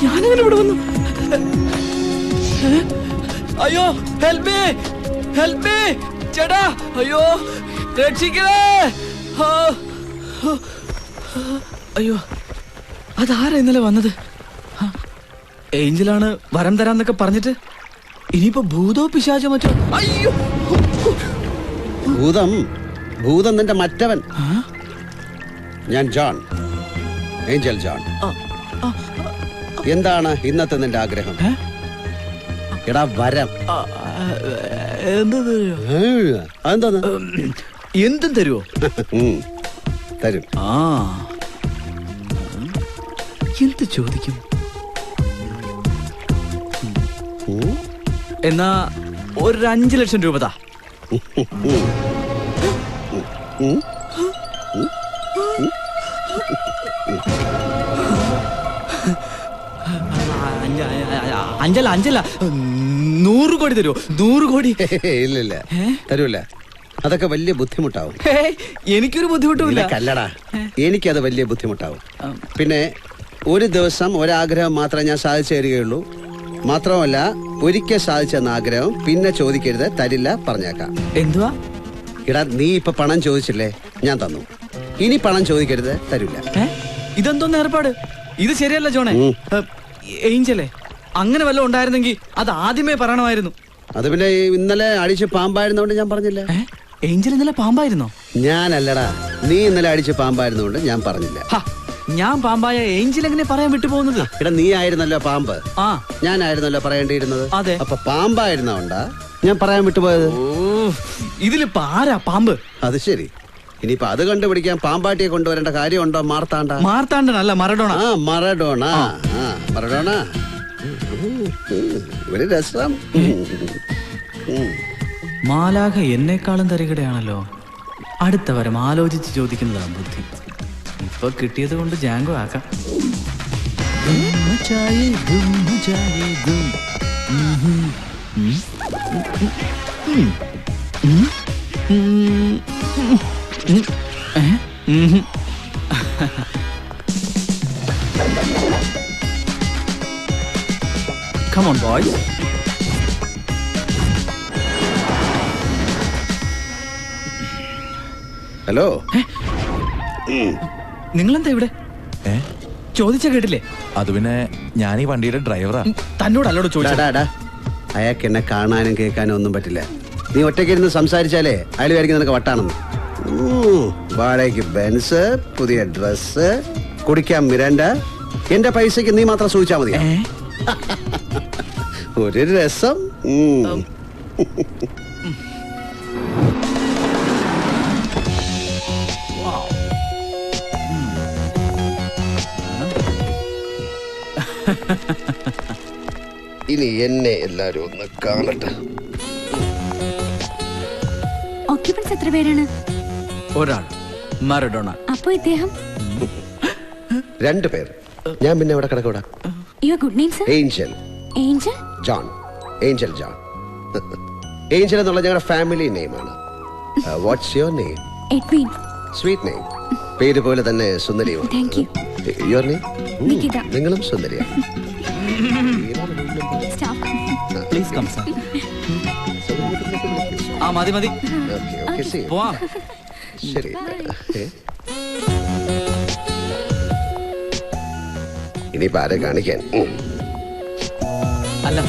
ഞാനങ്ങനെ ഇവിടെ വന്നു. അയ്യോ ഹെൽപ്പ് മീ ചേട്ടാ, അയ്യോ രക്ഷിക്കണേ. അയ്യോ അതാരാ ഇന്നലെ വന്നത്? ഏഞ്ചലാണ് വരം തരാന്നൊക്കെ പറഞ്ഞിട്ട് ഇനിയിപ്പോ ഭൂതോ പിശാചോ മറ്റോ. അയ്യോ ഭൂതം നിന്റെ മറ്റവൻ. ഞാൻ ജോൺ, ഏഞ്ചൽ ജോൺ. എന്താണ് ഇന്നത്തെ നിന്റെ ആഗ്രഹം? എടാ വരം. എന്താണ്? എന്തും തരുമോ? തരും. എന്ത് ചോദിക്കും? എന്നാ ഒരു 5 ലക്ഷം രൂപ താ. അഞ്ചല 100 കോടി തരുമോ? 100 കോടി? ഇല്ല തരൂല. അതൊക്കെ വലിയ ബുദ്ധിമുട്ടാവും. എനിക്കൊരു ബുദ്ധിമുട്ടുമില്ല. കല്ലടാ, എനിക്കത് വലിയ ബുദ്ധിമുട്ടാവും. പിന്നെ ഒരു ദിവസം ഒരാഗ്രഹം മാത്രമേ ഞാൻ സാധിച്ചു തരികയുള്ളൂ. മാത്രമല്ല ഒരിക്കൽ സാധിച്ചെന്ന ആഗ്രഹം പിന്നെ ചോദിക്കരുത്, തരില്ല, പറഞ്ഞേക്കാം. എന്തുവാ? എടാ നീ ഇപ്പൊ പണം ചോദിച്ചില്ലേ, ഞാൻ തന്നു. ഇനി പണം ചോദിക്കരുത്, തരില്ല. ഇതെന്തോന്ന് ഏർപ്പാട്? ഇത് ശരിയല്ല ജോണേ. ഏഞ്ചലേ, അങ്ങനെ വല്ലതും ഉണ്ടായിരുന്നെങ്കിൽ അത് ആദ്യമേ പറയണമായിരുന്നു. അത് പിന്നെ ഇന്നലെ അടിച്ച് പാമ്പായിരുന്നോണ്ട് ഞാൻ പറഞ്ഞില്ല. ഏഞ്ചൽ ഇന്നലെ പാമ്പായിരുന്നോ? ഞാനല്ലടാ, നീ ഇന്നലെ അടിച്ച് പാമ്പായിരുന്നോണ്ട് ഞാൻ പറഞ്ഞില്ല. ഞാൻ പാമ്പായ ഏഞ്ചൽ എങ്ങനെ പറയാൻ വിട്ടുപോകുന്നത്? എടാ നീ ആയിരുന്നല്ലോ പാമ്പ്, ഞാനായിരുന്നല്ലോ പറയേണ്ടിയിരുന്നത്. അതെ, അപ്പൊ പാമ്പായിരുന്നോണ്ടാ ഞാൻ പറയാൻ വിട്ടുപോയത്. ഇതിലിപ്പോ ആരാ പാമ്പ്? അത് ശരി. ഇനിയിപ്പൊ അത് കണ്ടുപിടിക്കാൻ പാമ്പാട്ടിയെ കൊണ്ടുവരേണ്ട കാര്യമുണ്ടോ? മാർത്താണ്ഡനല്ല, മറഡോണ. മറഡോണ. മറഡോണ ഒരു രസം. മാലാഖ എന്നെക്കാളും തരികടയാണല്ലോ. അടുത്ത വരം ആലോചിച്ച് ചോദിക്കുന്നതാണ് ബുദ്ധി. ഇപ്പൊ കിട്ടിയത് കൊണ്ട് ജാങ്കോ ആക്കാം. Come on, boys. ഹലോ, നിങ്ങളെന്താ ഇവിടെ? ചോദിച്ച കേട്ടില്ലേ? അത് പിന്നെ ഞാൻ ഈ വണ്ടിയുടെ ഡ്രൈവറാ. തന്നോടല്ലോട് ചോദിച്ചാ. അയാൾക്ക് എന്നെ കാണാനും കേൾക്കാനും ഒന്നും പറ്റില്ല. നീ ഒറ്റയ്ക്കിരുന്ന് സംസാരിച്ചാലേ അയാൾ വിചാരിക്കും നിനക്ക് വട്ടാണെന്ന്. വാടകയ്ക്ക് ബെൻസ്, പുതിയ ഡ്രസ്, കുടിക്കാൻ മിരാൻഡ. എന്റെ പൈസക്ക് നീ മാത്രം സൂചിച്ചാ മതി. ഒരു രസം. ഇനി എന്നെ എല്ലാരും ഒന്ന് കാണട്ടെ. ഓക്യുപ്പൻസ് എത്ര പേരാണ്? ഒരാൾ, മറഡോണ. അപ്പോ ഇദ്ദേഹം? 2 പേർ. ഞാൻ പിന്നെ ഇവിടെ കിടക്കൂടാ. Your good name sir? Angel. Angel John. Angel John. Angel എന്നുള്ള ഞങ്ങളുടെ ഫാമിലി നെയിമാണ്. What's your name? Edwin. Sweet name. പേര് പോലെ തന്നെ സുന്ദരിയുമാണ്. Thank you. Your name? Nikita. നിങ്ങളും സുന്ദരിയാണ്. Please come sir. മതി. പോവാം. ശരി. ഇനിയിപ്പോ ആരെ കാണിക്കാൻ? അല്ല,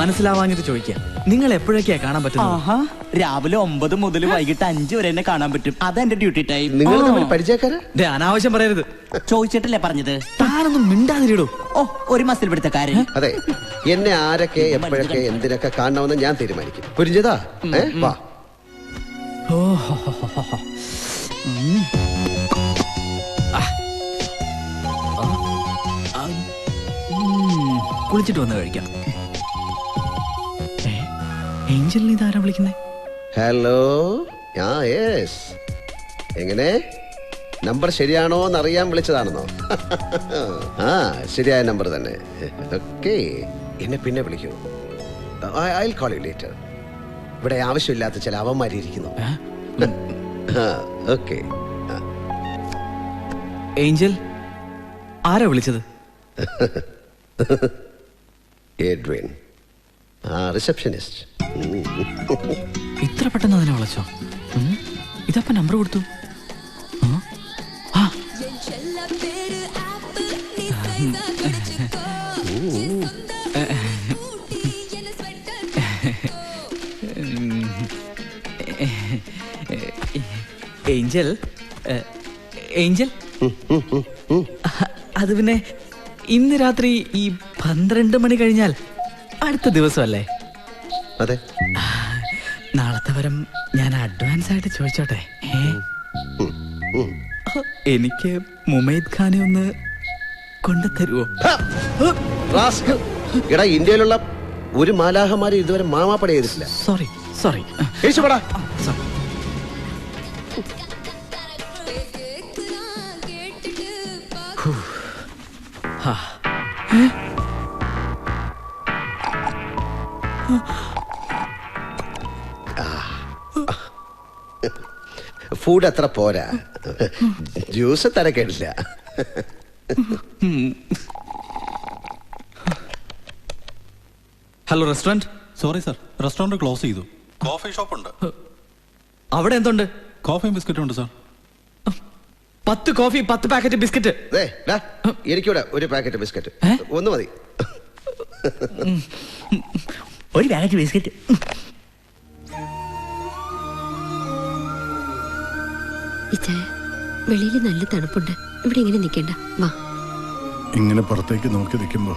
മനസ്സിലാവാഞ്ഞിട്ട് ചോദിക്കാം. നിങ്ങൾ എപ്പോഴൊക്കെയാ കാണാൻ പറ്റുന്നത്? രാവിലെ 9 മുതൽ വൈകിട്ട് 5 വരെ എന്നെ കാണാൻ പറ്റും. അതെന്റെ ഡ്യൂട്ടി ടൈം. നിങ്ങൾ തമ്മിൽ പരിചയക്കാരാ? അനാവശ്യം പറയരുത്. ചോദിച്ചിട്ടല്ലേ പറഞ്ഞത്? താനൊന്നും മിണ്ടാതിരിടോ. ഒരു മസിൽ പിടുത്തക്കാരൻ. അതെ, എന്നെ ആരൊക്കെ എപ്പോഴൊക്കെ എന്തിനൊക്കെ കാണണമെന്ന് ഞാൻ തീരുമാനിക്കും. പുരിഞ്ചതാ? വാ. കുളിച്ചിട്ട് വന്ന് കഴിക്കാം. ഏഞ്ചലിനെ ഇതാരാ വിളിക്കുന്നേ? ഹലോ. എങ്ങനെ? നമ്പർ ശരിയാണോ എന്നറിയാൻ വിളിച്ചതാണെന്നോ? ശരിയായ നമ്പർ തന്നെ. ഓക്കെ, എന്നെ പിന്നെ വിളിക്കൂ. I call you later. ഇവിടെ ആവശ്യമില്ലാത്ത ചില അവന്മാരിയിരിക്കുന്നു. ഓക്കെ. ഏഞ്ചൽ, ആരാ വിളിച്ചത്? Edwin, receptionist. ഇത്ര പെട്ടെന്ന് അതിനെ വിളിച്ചോ? ഇതപ്പ നമ്പർ കൊടുത്തു. ഏഞ്ചൽ, ഏഞ്ചൽ, അത് പിന്നെ ഇന്ന് രാത്രി ഈ 12 മണി കഴിഞ്ഞാൽ അടുത്ത ദിവസമല്ലേ? അതെ. നാളത്തെ വരം ഞാൻ അഡ്വാൻസ് ആയിട്ട് ചോദിച്ചോട്ടെ? എനിക്ക് മുമൈദ് ഖാനെ ഒന്ന് കൊണ്ടുതരുവോ? എടാ, ഇന്ത്യയിലുള്ള ഒരു മാലാഹമാരും ഇതുവരെ മാമാപ്പട ചെയ്തിട്ടില്ല. Sorry sorry. സോറി. ഫുഡ് അത്ര പോരാ, ജ്യൂസ് തരക്കേടില്ല. Hello restaurant. Sorry sir, restaurant close ചെയ്തു. കോഫി ഷോപ്പ് ഉണ്ട്. അവിടെ എന്തുണ്ട്? കോഫിയും ബിസ്ക്കറ്റും ഉണ്ട് സാർ. 10 coffee 10 packet biscuit. എനിക്കൂടെ ഒരു പാക്കറ്റ് ബിസ്ക്കറ്റ്. ഒന്ന് മതി. ഒരു പാക്കറ്റ് ബിസ്ക്കറ്റ്. വെളിയിൽ നല്ല തണുപ്പുണ്ട്, ഇവിടെ ഇങ്ങനെ നിൽക്കണ്ട, വാ. ഇങ്ങനെ പുറത്തേക്ക് നോക്കി നിൽക്കുമ്പോ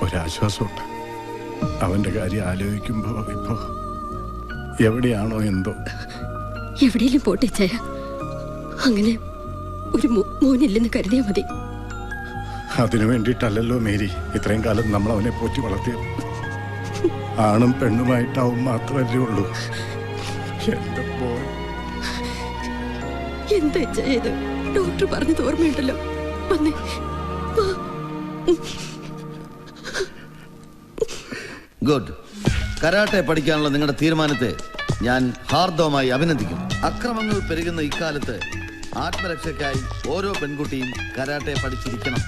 ഒരാശ്വാസമുണ്ട്. അവന്റെ കാര്യം ആലോചിക്കുമ്പോ ഇപ്പോ എവിടെയാണോ എന്തോ. എവിടെയെങ്കിലും പോട്ടെ ചായ, അങ്ങനെ ഒരു മോനില്ലെന്ന് കരുതിയാ മതി. അതിനു വേണ്ടിയിട്ടല്ലല്ലോ മേരി ഇത്രയും കാലം നമ്മൾ അവനെ പോറ്റി വളർത്തിയത്. ആണും പെണ്ണുമായിട്ടാവും മാത്രമല്ലേ ഉള്ളൂ. എന്റെ മോൻ എന്താ ചെയ്ത്? ഡോക്ടർ പറഞ്ഞത് ഓർമ്മയുണ്ടല്ലോ. വന്നേ. ഗുഡ്. കരാട്ടെ പഠിക്കാനുള്ള നിങ്ങളുടെ തീരുമാനത്തെ ഞാൻ ഹാർദവമായി അഭിനന്ദിക്കുന്നു. അക്രമങ്ങൾ പെരുകുന്ന ഇക്കാലത്ത് ആത്മരക്ഷയ്ക്കായി ഓരോ പെൺകുട്ടിയും കരാട്ടെ പഠിച്ചിരിക്കണം.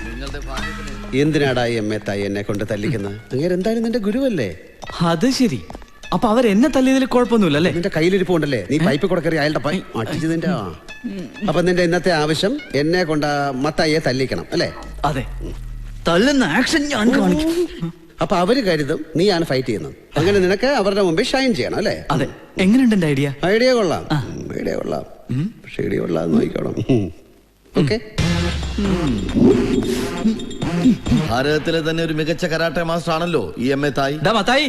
നിങ്ങളുടെ ഭാഗ്യത്തിന്. എന്തിനാടാ എമ്മെ തായി എന്നെ കൊണ്ട് തല്ലിക്കുന്നത്? അങ്ങനെ എന്തായാലും നിന്റെ ഗുരുവല്ലേ. അത് ശരി. അപ്പൊ അവരെന്നെ തല്ലിയതിൽ കുഴപ്പമൊന്നുമില്ലല്ലേ? നിന്റെ കയ്യിലിരിപ്പുണ്ടല്ലേ? നീ പൈപ്പ് കൊടുക്കറി അയാളുടെ പൈ അടിച്ചതിന്റെ. അപ്പൊ നിന്റെ ഇന്നത്തെ ആവശ്യം എന്നെ കൊണ്ട് മത്തായിയെ തല്ലിക്കണം അല്ലേ? അതെ, തല്ലുന്ന ആക്ഷൻ ഞാൻ കാണിക്കും. അപ്പൊ അവര് കരുതും നീയാണ് ഫൈറ്റ് ചെയ്യുന്നത്. അങ്ങനെ നിനക്ക് അവരുടെ മുമ്പിൽ ഷൈൻ ചെയ്യണം അല്ലേ? അതെ. എങ്ങനെയുണ്ട് എന്റെ ഐഡിയ? ഐഡിയ കൊള്ളാം, ഐഡിയ കൊള്ളാം. പക്ഷെ ഐഡിയ കൊള്ളാം, നോക്കിക്കോണം. ഓക്കെ. ഭാരതത്തിലെ തന്നെ ഒരു മികച്ച കരാട്ടെ മാസ്റ്റർ ആണല്ലോ ഈ എം എ തായി. മത്തായി,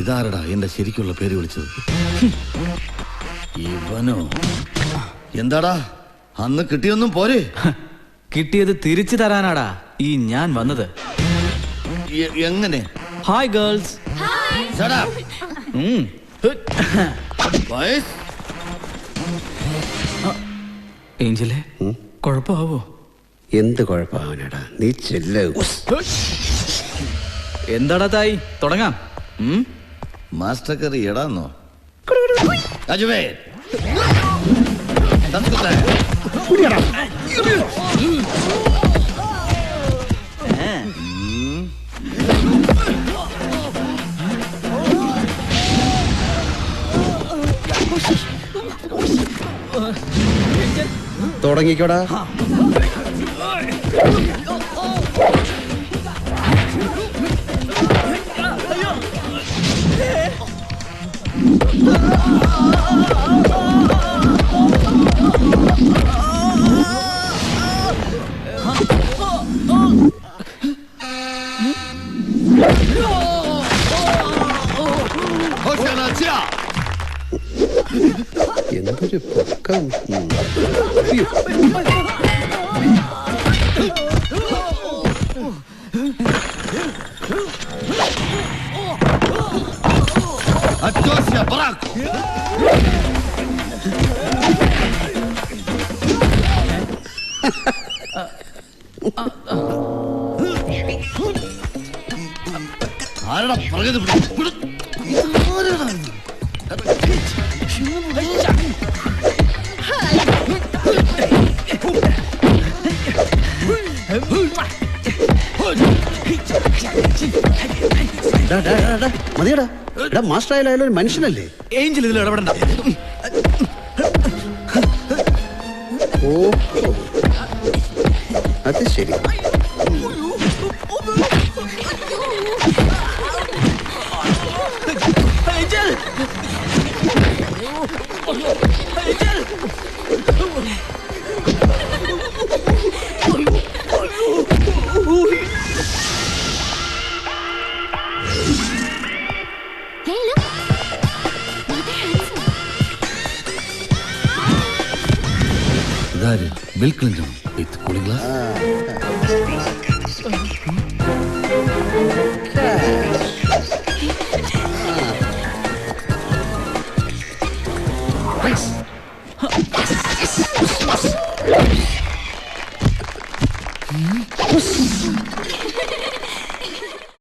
ഇതാരടാ എന്റെ ശരിക്കുള്ള പേര് വിളിച്ചത്? ഇവനോ? എന്താടാ അന്ന് കിട്ടിയൊന്നും പോരെ? കിട്ടിയത് തിരിച്ചു തരാനാടാ ഈ ഞാൻ വന്നത്. എങ്ങനെ? Hi girls. ഏഞ്ചലെ, കുഴപ്പമാവോ? എന്ത് കുഴപ്പമാവനടാ? നീ ചെല്ല്. എന്താടാ തായി, തുടങ്ങാം. മാസ്റ്റർ കറി എടാന്നോ? അജുവേ തുടങ്ങിക്കോടാ. എന്തൊരു പൊക്കം. ആരടാ പറഞ്ഞത്? മതിയടാ. എടാ മാസ്റ്റർ ആയാലും ഒരു മനുഷ്യനല്ലേ? ഏഞ്ചൽ ഇതിൽ ഇടപെടണ്ട. ഓ അത് ശരി. Hey, look. Mother handsome. ഇതാര്? ബിൽ ക്ലിന്റൺ വിത്ത് കൂളിംഗ് ഗ്ലാസ്.